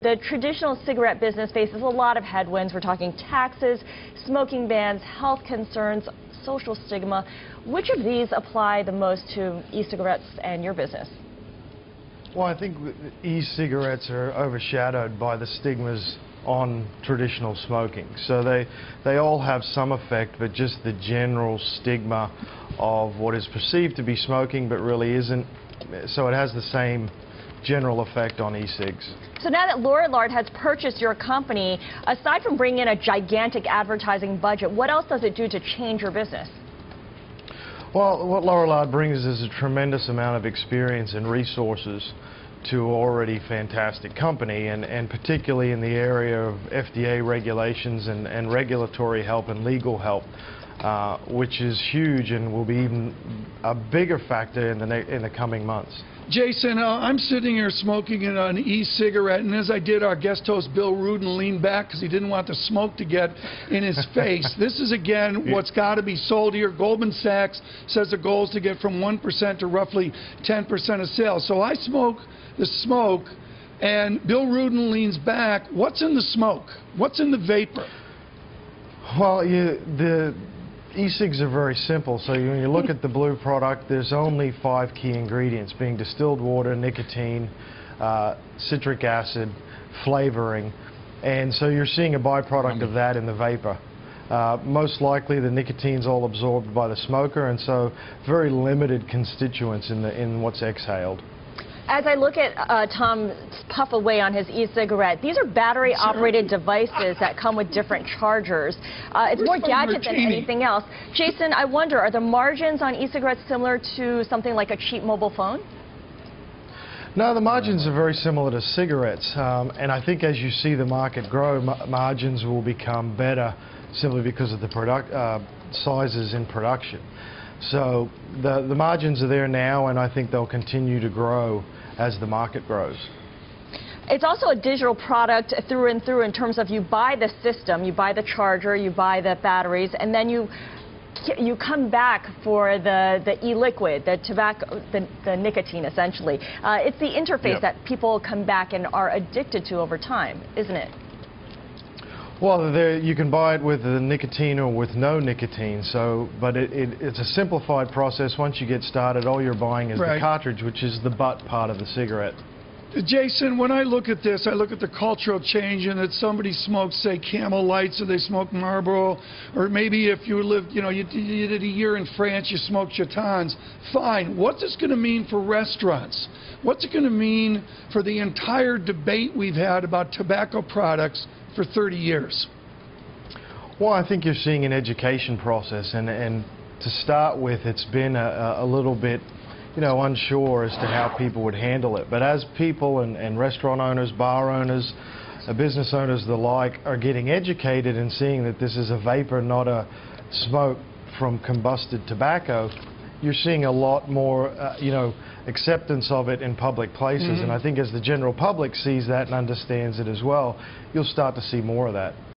The traditional cigarette business faces a lot of headwinds. We're talking taxes, smoking bans, health concerns, social stigma. Which of these apply the most to e-cigarettes and your business? Well, I think e-cigarettes are overshadowed by the stigmas on traditional smoking. So they all have some effect, but just the general stigma of what is perceived to be smoking but really isn't. So it has the same general effect on e-cigs. So now that Lloyd has purchased your company, aside from bringing in a gigantic advertising budget, what else does it do to change your business? Well, what Lloyd brings is a tremendous amount of experience and resources to an already fantastic company, and particularly in the area of FDA regulations and regulatory help and legal help, which is huge and will be even a bigger factor in the coming months. Jason, I'm sitting here smoking an e-cigarette, and as I did, our guest host Bill Rudin leaned back because he didn't want the smoke to get in his face. This is, again, what's got to be sold here. Goldman Sachs says the goal is to get from 1% to roughly 10% of sales. So I smoke the smoke, and Bill Rudin leans back. What's in the smoke? What's in the vapor? Well, the e-cigs are very simple. So when you look at the blue product, there's only 5 key ingredients, being distilled water, nicotine, citric acid, flavoring. And so you're seeing a byproduct of that in the vapor. Most likely the nicotine's all absorbed by the smoker, and so very limited constituents in what's exhaled. As I look at Tom puff away on his e-cigarette, these are battery-operated devices that come with different chargers. It's more gadget than anything else. Jason, I wonder, are the margins on e-cigarettes similar to something like a cheap mobile phone? No, the margins are very similar to cigarettes, and I think as you see the market grow, margins will become better simply because of the sizes in production. So the margins are there now, and I think they'll continue to grow as the market grows. It's also a digital product through and through in terms of you buy the system, you buy the charger, you buy the batteries, and then you come back for the e-liquid, the tobacco, the nicotine essentially. It's the interface that people come back and are addicted to over time, isn't it? Well, you can buy it with the nicotine or with no nicotine, but it's a simplified process. Once you get started, all you're buying is the cartridge, which is the butt part of the cigarette. Jason, when I look at this, I look at the cultural change in that somebody smokes, say, Camel Lights, or they smoke Marlboro, or maybe if you lived, you did a year in France, you smoked Chatons. Fine. What's this going to mean for restaurants? What's it going to mean for the entire debate we've had about tobacco products for 30 years? Well, I think you're seeing an education process, and to start with, it's been a little bit, unsure as to how people would handle it. But as people and restaurant owners, bar owners, business owners, the like, are getting educated and seeing that this is a vapor, not a smoke from combusted tobacco, you're seeing a lot more, acceptance of it in public places. And I think as the general public sees that and understands it as well, you'll start to see more of that.